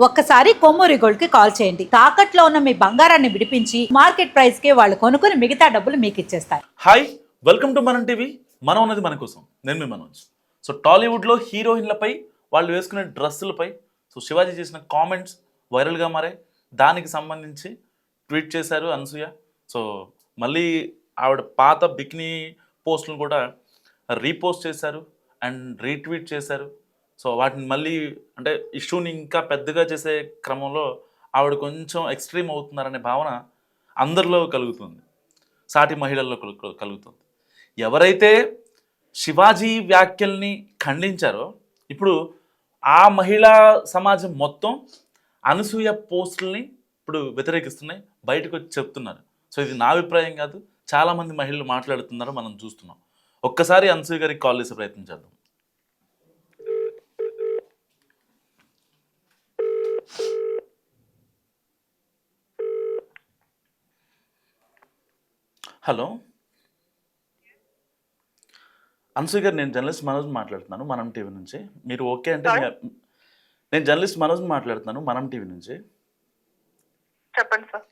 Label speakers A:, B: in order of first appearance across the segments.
A: ఒక్కసారి కొమ్మూరి గోల్డ్ కి కాల్ చేయండి. తాకట్లో ఉన్న మీ బంగారాన్ని విడిపించి మార్కెట్ ప్రైస్ కి వాళ్ళు కొనుక్కుని మిగతా డబ్బులు మీకు ఇచ్చేస్తారు.
B: హాయ్, వెల్కమ్ టు మనం టీవీ. మనం ఉన్నది మన కోసం. నేను మీ మనోజ్. సో టాలీవుడ్లో హీరోయిన్లపై వాళ్ళు వేసుకునే డ్రెస్సులపై శివాజీ చేసిన కామెంట్స్ వైరల్గా మారాయి. దానికి సంబంధించి ట్వీట్ చేశారు అనసూయ. సో మళ్ళీ ఆవిడ పాత బికినీ పోస్టులను కూడా రీపోస్ట్ చేశారు అండ్ రీట్వీట్ చేశారు. సో వాటిని మళ్ళీ అంటే ఇష్యూని ఇంకా పెద్దగా చేసే క్రమంలో ఆవిడ కొంచెం ఎక్స్ట్రీమ్ అవుతున్నారనే భావన అందరిలో కలుగుతుంది, సాటి మహిళల్లో కలుగుతుంది. ఎవరైతే శివాజీ వ్యాఖ్యల్ని ఖండించారో ఇప్పుడు ఆ మహిళా సమాజం మొత్తం అనసూయ పోస్టుల్ని ఇప్పుడు వ్యతిరేకిస్తున్నాయి, బయటకు వచ్చి చెప్తున్నారు. సో ఇది నా అభిప్రాయం కాదు, చాలామంది మహిళలు మాట్లాడుతున్నారు, మనం చూస్తున్నాం. ఒక్కసారి అనసూయ గారికి కాల్ చేసే ప్రయత్నం చేద్దాం. హలో అనసూయ గారు, నేను జర్నలిస్ట్ మనోజ్ మాట్లాడుతున్నాను మనం టీవీ నుంచి. మీరు ఓకే అంటే నేను జర్నలిస్ట్ మనోజ్ మాట్లాడుతున్నాను మనం టీవీ నుంచి.
C: చెప్పండి సార్.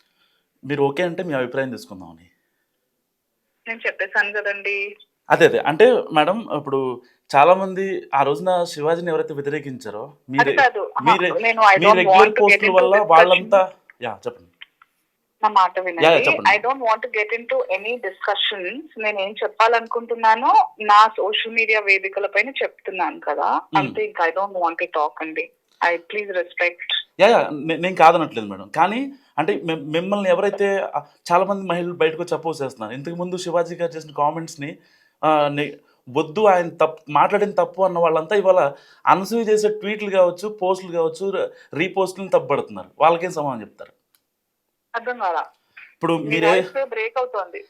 B: మీరు ఓకే అంటే మీ అభిప్రాయం తీసుకుందామని.
C: నేను చెప్పేశాను కదండి.
B: అదే అంటే మేడం, ఇప్పుడు చాలా మంది ఆ రోజున శివాజీని ఎవరైతే వ్యతిరేకించారో మీ రెగ్యులర్ పోస్టుల వల్ల వాళ్ళంతా చెప్పండి
C: నా మాట వినండి. I don't want get in to any discussions. నేను ఏం చెప్పాలనుకుంటున్నానో నా సోషల్ మీడియా వేదికల పైన చెప్తున్నాను కదా, అంతే. ఇంకా I don't want to talk అండి. I please respect.
B: నేను కాదనట్లేదు మేడం, కానీ అంటే మిమ్మల్ని ఎవరైతే చాలా మంది మహిళలు బయటకు వచ్చి అపోజ్ చేస్తున్నారు. ఇంతకు ముందు శివాజీ గారు చేసిన కామెంట్స్ని వద్దు, ఆయన మాట్లాడిన తప్పు అన్న వాళ్ళంతా ఇవాళ అనసూయ చేసే ట్వీట్లు కావచ్చు, పోస్టులు కావచ్చు, రీపోస్టులను తప్పుపడుతున్నారు. వాళ్ళకేం సమాధానం చెప్తారు?
C: అర్థం కాదా?
B: ఇప్పుడు మీరే
C: బ్రేక్ అవుతోంది.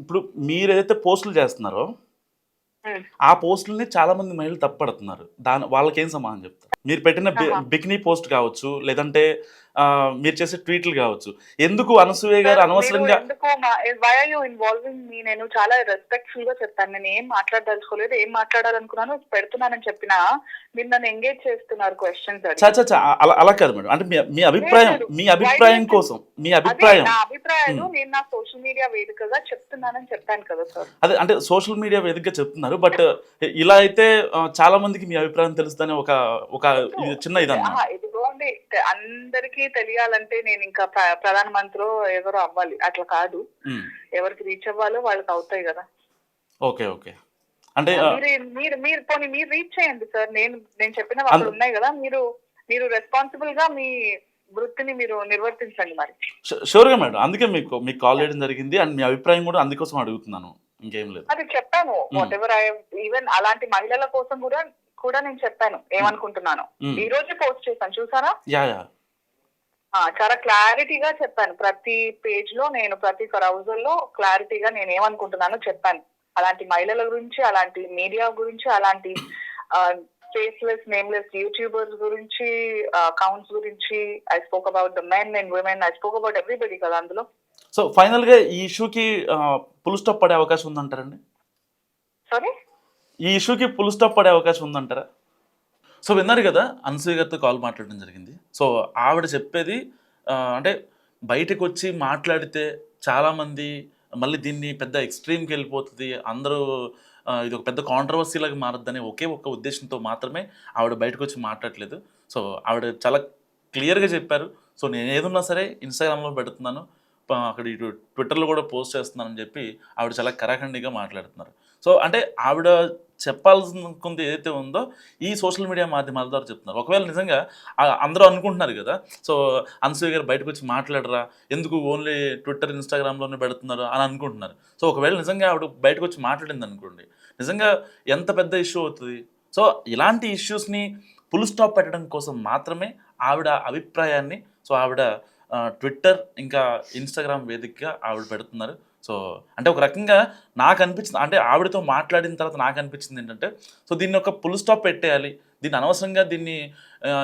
B: ఇప్పుడు మీరు ఏదైతే పోస్టులు చేస్తున్నారో ఆ పోస్టులని చాలా మంది మహిళలు తప్పుపడుతున్నారు. వాళ్ళకేం సమాధానం చెప్తారు? మీరు పెట్టిన బికినీ పోస్ట్ కావచ్చు, లేదంటే మీరు చేసే ట్వీట్లు కావచ్చు, ఎందుకు అనసూయ గారు అనవసరంగా
C: నేను చాలా రెస్పెక్ట్ఫుల్ గా చెప్తాను. నేను ఏం మాట్లాడదలుచుకోలేదు, ఏం మాట్లాడాలనుకున్నాను పెడుతున్నానని చెప్పినా మీరు నన్ను ఎంగేజ్ చేస్తున్నారు క్వశ్చన్స్.
B: అలా కాదు మేడం, అంటే మీ అభిప్రాయం కోసం మీ అభిప్రాయం.
C: నా అభిప్రాయాలు నేను నా సోషల్ మీడియా వేదికగా చెప్తున్నానని చెప్పాను కదా సార్.
B: అదే అంటే సోషల్ మీడియా వేదికగా చెప్తున్నారు, బట్ ఇలా అయితే చాలా మందికి మీ అభిప్రాయం తెలుస్తుందని ఒక చిన్న ఇదన్నా.
C: ఇదిగోండి, అందరికీ తెలియాలంటే నేను ఇంకా ప్రధానమంత్రి ఎవరో అవ్వాలి, అట్లా కాదు. ఎవరికి రీచ్ అవ్వాలో వాళ్ళకి అవుతాయి కదా.
B: ఓకే ఓకే, అంటే
C: మీరు రీచ్ చేయండి సార్. నేను చెప్పిన వాళ్ళు ఉన్నాయి కదా, మీరు రెస్పాన్సిబుల్ గా మీ వృత్తిని మీరు నిర్వర్తించండి. మరి
B: షూర్గా మేడం, అందుకే మీకు కాల్ చేయడం జరిగింది అండ్ మీ అభిప్రాయం కూడా అందుకోసం అడుగుతున్నాను, ఇంకేం లేదు.
C: అది చెప్పాను. వాట్ ఎవర్ ఈవెన్ అలాంటి మహిళల కోసం కూడా నేను చెప్పాను ఏమనుకుంటున్నాను. ఈ రోజు పోస్ట్ చేశాను, చూసారా? చాలా క్లారిటీగా చెప్పాను. ప్రతి పేజ్ లో నేను ప్రతి బ్రౌజర్ లో క్లారిటీగా నేను ఏమనుకుంటున్నానో చెప్పాను. అలాంటి మహిళల గురించి, అలాంటి మీడియా గురించి, అలాంటి ఫేస్లెస్ నేమ్లెస్ యూట్యూబర్స్ గురించి, అకౌంట్స్ గురించి. I spoke about the men and women. I spoke about everybody కదా అందులో.
B: సో ఫైనల్ గా ఈ ఇష్యూకి ఫుల్ స్టాప్ పడే అవకాశం ఉందంటారండి?
C: సారీ,
B: ఈ ఇష్యూకి ఫుల్ స్టాప్ పడే అవకాశం ఉందంటారా? సో విన్నారు కదా, అనసూయ గారితో కాల్ మాట్లాడడం జరిగింది. సో ఆవిడ చెప్పేది అంటే బయటకు వచ్చి మాట్లాడితే చాలామంది మళ్ళీ దీన్ని పెద్ద ఎక్స్ట్రీమ్కి వెళ్ళిపోతుంది, అందరూ ఇది ఒక పెద్ద కాంట్రవర్సీలాగా మారద్దని ఒకే ఒక్క ఉద్దేశంతో మాత్రమే ఆవిడ బయటకు వచ్చి మాట్లాడలేదు. సో ఆవిడ చాలా క్లియర్గా చెప్పారు. సో నేను ఏదున్నా సరే ఇన్స్టాగ్రామ్లో పెడుతున్నాను, అక్కడ ఇటు ట్విట్టర్లో కూడా పోస్ట్ చేస్తున్నానని చెప్పి ఆవిడ చాలా కరాఖండిగా మాట్లాడుతున్నారు. సో అంటే ఆవిడ చెప్పాల్సింది ఏదైతే ఉందో ఈ సోషల్ మీడియా మాధ్యమాల ద్వారా చెప్తున్నారు. ఒకవేళ నిజంగా అందరూ అనుకుంటున్నారు కదా, సో అనసూయ గారు బయటకు వచ్చి మాట్లాడరా, ఎందుకు ఓన్లీ ట్విట్టర్ ఇన్స్టాగ్రామ్లోనే పెడుతున్నారు అని అనుకుంటున్నారు. సో ఒకవేళ నిజంగా ఆవిడ బయటకు వచ్చి మాట్లాడింది అనుకోండి, నిజంగా ఎంత పెద్ద ఇష్యూ అవుతుంది. సో ఇలాంటి ఇష్యూస్ని ఫుల్ స్టాప్ పెట్టడం కోసం మాత్రమే ఆవిడ అభిప్రాయాన్ని ఆవిడ ట్విట్టర్ ఇంకా ఇన్స్టాగ్రామ్ వేదికగా ఆవిడ పెడుతున్నారు. సో అంటే ఒక రకంగా నాకు అనిపించింది, అంటే ఆవిడతో మాట్లాడిన తర్వాత నాకు అనిపించింది ఏంటంటే, సో దీన్ని ఒక ఫుల్ స్టాప్ పెట్టేయాలి, దీన్ని అనవసరంగా దీన్ని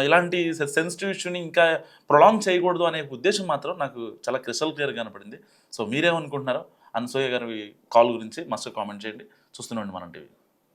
B: ఇలాంటి సెన్సిటివ్ ఇష్యూని ఇంకా ప్రొలాంగ్ చేయకూడదు అనే ఉద్దేశం మాత్రం నాకు చాలా క్రిస్టల్ క్లియర్గా కనపడింది. సో మీరేమనుకుంటున్నారో అనసూయ గారి కాల్ గురించి మస్తు కామెంట్ చేయండి. చూస్తూనే ఉండి మనం టీవీ.